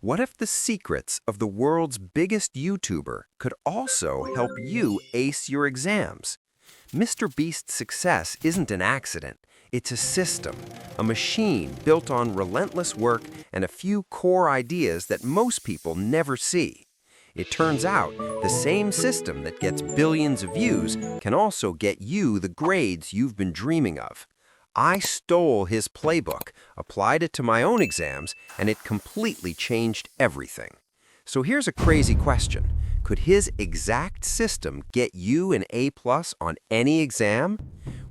What if the secrets of the world's biggest YouTuber could also help you ace your exams? MrBeast's success isn't an accident. It's a system, a machine built on relentless work and a few core ideas that most people never see. It turns out the same system that gets billions of views can also get you the grades you've been dreaming of. I stole his playbook, applied it to my own exams, and it completely changed everything. So here's a crazy question. Could his exact system get you an A+ on any exam?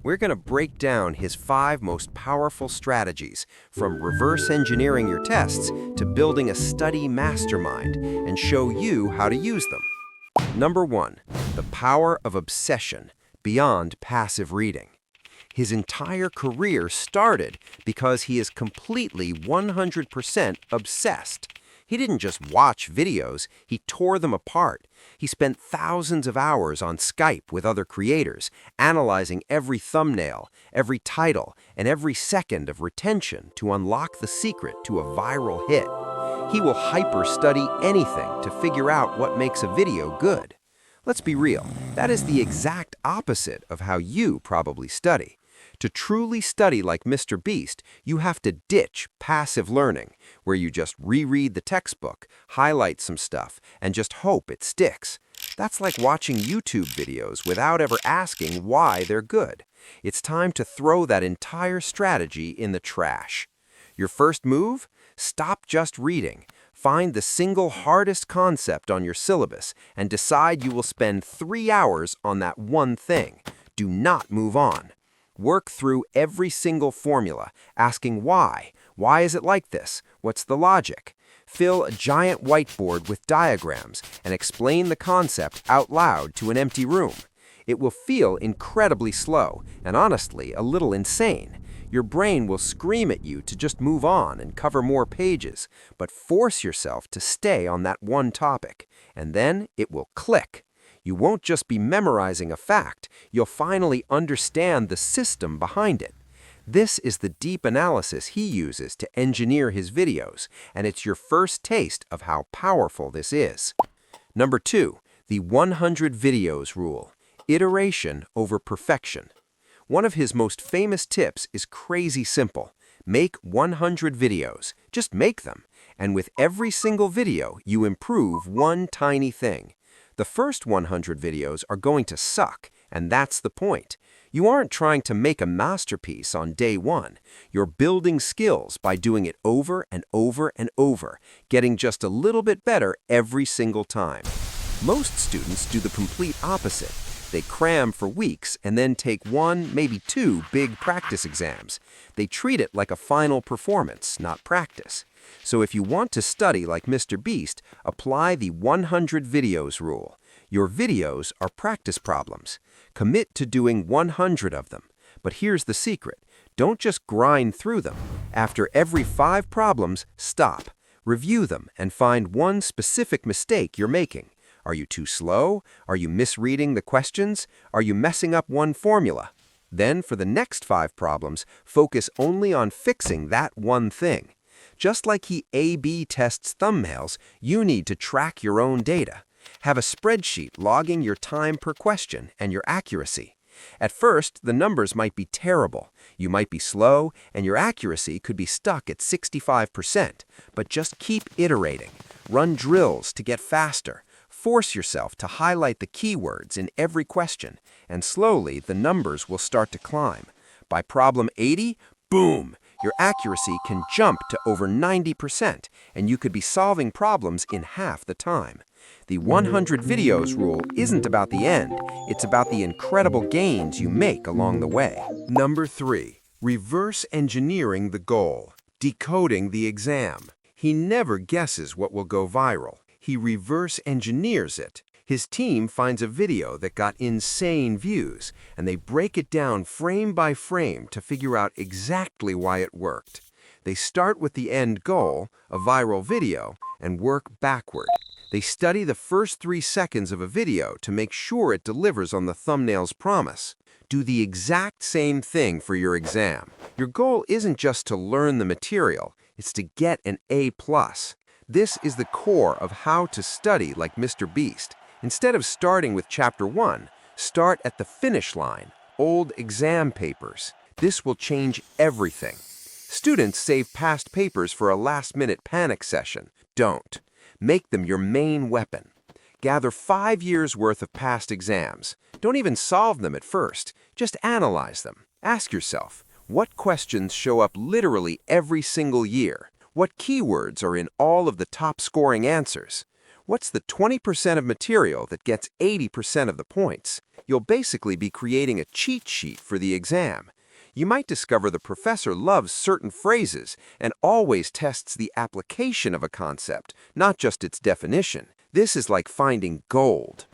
We're going to break down his 5 most powerful strategies, from reverse engineering your tests to building a study mastermind, and show you how to use them. Number 1. The power of obsession beyond passive reading. His entire career started because he is completely 100% obsessed. He didn't just watch videos, he tore them apart. He spent thousands of hours on Skype with other creators, analyzing every thumbnail, every title, and every second of retention to unlock the secret to a viral hit. He will hyper-study anything to figure out what makes a video good. Let's be real, that is the exact opposite of how you probably study. To truly study like MrBeast, you have to ditch passive learning, where you just reread the textbook, highlight some stuff, and just hope it sticks. That's like watching YouTube videos without ever asking why they're good. It's time to throw that entire strategy in the trash. Your first move? Stop just reading. Find the single hardest concept on your syllabus and decide you will spend 3 hours on that one thing. Do not move on. Work through every single formula, asking why. Why is it like this? What's the logic? Fill a giant whiteboard with diagrams and explain the concept out loud to an empty room. It will feel incredibly slow and honestly a little insane. Your brain will scream at you to just move on and cover more pages, but force yourself to stay on that one topic, and then it will click. You won't just be memorizing a fact, you'll finally understand the system behind it. This is the deep analysis he uses to engineer his videos, and it's your first taste of how powerful this is. Number 2, the 100 videos rule. Iteration over perfection. One of his most famous tips is crazy simple. Make 100 videos. Just make them. And with every single video, you improve one tiny thing. The first 100 videos are going to suck, and that's the point. You aren't trying to make a masterpiece on day 1. You're building skills by doing it over and over and over, getting just a little bit better every single time. Most students do the complete opposite. They cram for weeks and then take 1, maybe 2 big practice exams. They treat it like a final performance, not practice. So if you want to study like MrBeast, apply the 100 videos rule. Your videos are practice problems. Commit to doing 100 of them. But here's the secret. Don't just grind through them. After every 5 problems, stop. Review them and find one specific mistake you're making. Are you too slow? Are you misreading the questions? Are you messing up one formula? Then for the next 5 problems, focus only on fixing that one thing. Just like he A/B tests thumbnails, you need to track your own data. Have a spreadsheet logging your time per question and your accuracy. At first, the numbers might be terrible. You might be slow, and your accuracy could be stuck at 65%. But just keep iterating. Run drills to get faster. Force yourself to highlight the keywords in every question, and slowly the numbers will start to climb. By problem 80, boom! Your accuracy can jump to over 90%, and you could be solving problems in half the time. The 100 videos rule isn't about the end, it's about the incredible gains you make along the way. Number 3, reverse engineering the goal. Decoding the exam. He never guesses what will go viral. He reverse engineers it. His team finds a video that got insane views, and they break it down frame by frame to figure out exactly why it worked. They start with the end goal, a viral video, and work backward. They study the first 3 seconds of a video to make sure it delivers on the thumbnail's promise. Do the exact same thing for your exam. Your goal isn't just to learn the material, it's to get an A+. This is the core of how to study like Mr. Beast. Instead of starting with Chapter 1, start at the finish line, old exam papers. This will change everything. Students save past papers for a last-minute panic session. Don't. Make them your main weapon. Gather 5 years' worth of past exams. Don't even solve them at first. Just analyze them. Ask yourself, what questions show up literally every single year? What keywords are in all of the top-scoring answers? What's the 20% of material that gets 80% of the points? You'll basically be creating a cheat sheet for the exam. You might discover the professor loves certain phrases and always tests the application of a concept, not just its definition. This is like finding gold.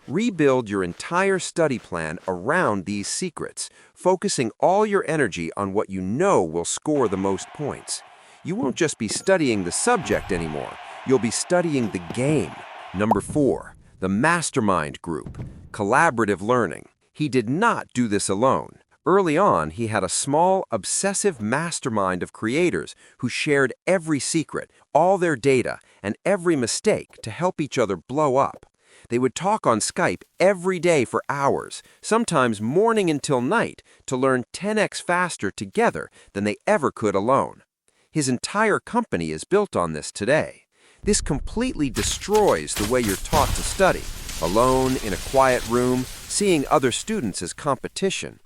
Rebuild your entire study plan around these secrets, focusing all your energy on what you know will score the most points. You won't just be studying the subject anymore. You'll be studying the game. Number 4, the Mastermind group, collaborative learning. He did not do this alone. Early on, he had a small, obsessive mastermind of creators who shared every secret, all their data, and every mistake to help each other blow up. They would talk on Skype every day for hours, sometimes morning until night, to learn 10x faster together than they ever could alone. His entire company is built on this today. This completely destroys the way you're taught to study, alone in a quiet room, seeing other students as competition.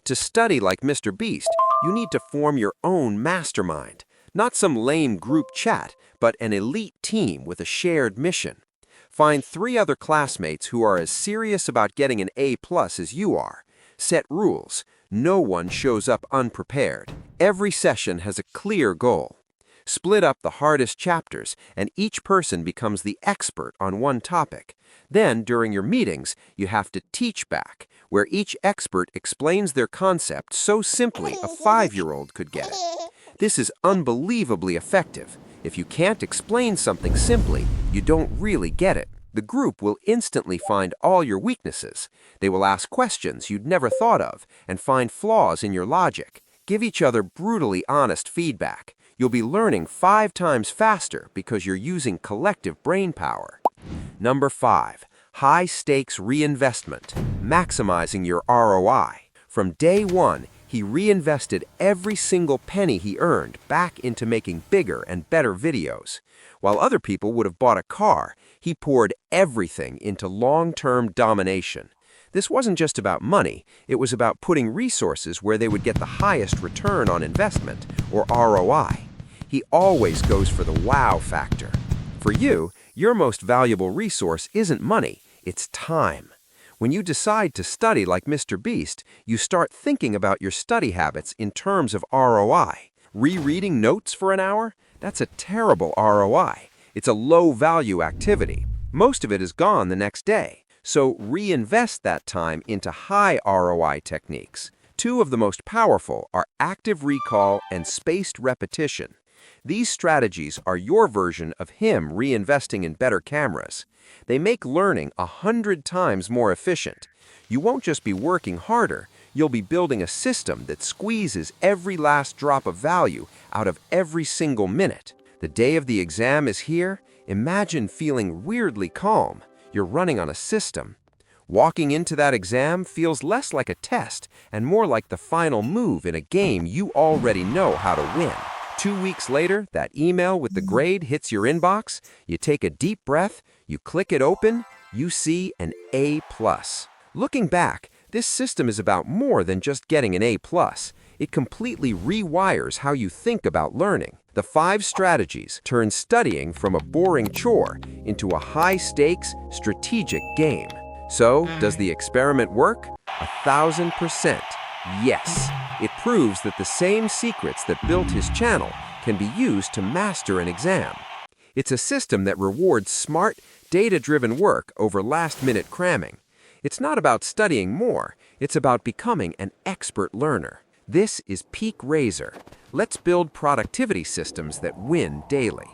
To study like Mr. Beast, you need to form your own mastermind, not some lame group chat, but an elite team with a shared mission. Find 3 other classmates who are as serious about getting an A+ as you are. Set rules. No one shows up unprepared. Every session has a clear goal. Split up the hardest chapters, and each person becomes the expert on one topic. Then, during your meetings, you have to teach back, where each expert explains their concept so simply a 5-year-old could get it. This is unbelievably effective. If you can't explain something simply, you don't really get it. The group will instantly find all your weaknesses. They will ask questions you'd never thought of and find flaws in your logic. Give each other brutally honest feedback. You'll be learning 5 times faster because you're using collective brain power. Number 5, high-stakes reinvestment, maximizing your ROI. From day 1, he reinvested every single penny he earned back into making bigger and better videos. While other people would have bought a car, he poured everything into long-term domination. This wasn't just about money, it was about putting resources where they would get the highest return on investment, or ROI. He always goes for the wow factor. For you, your most valuable resource isn't money, it's time. When you decide to study like Mr. Beast, you start thinking about your study habits in terms of ROI. Rereading notes for an hour? That's a terrible ROI. It's a low-value activity. Most of it is gone the next day. So reinvest that time into high ROI techniques. 2 of the most powerful are active recall and spaced repetition. These strategies are your version of him reinvesting in better cameras. They make learning 100 times more efficient. You won't just be working harder, you'll be building a system that squeezes every last drop of value out of every single minute. The day of the exam is here. Imagine feeling weirdly calm. You're running on a system. Walking into that exam feels less like a test and more like the final move in a game you already know how to win. 2 weeks later, that email with the grade hits your inbox. You take a deep breath, you click it open, you see an A+. Looking back, this system is about more than just getting an A+. It completely rewires how you think about learning. The 5 strategies turn studying from a boring chore into a high-stakes, strategic game. So, does the experiment work? 1000%. Yes. It proves that the same secrets that built his channel can be used to master an exam. It's a system that rewards smart, data-driven work over last-minute cramming. It's not about studying more, it's about becoming an expert learner. This is Peak Razor. Let's build productivity systems that win daily.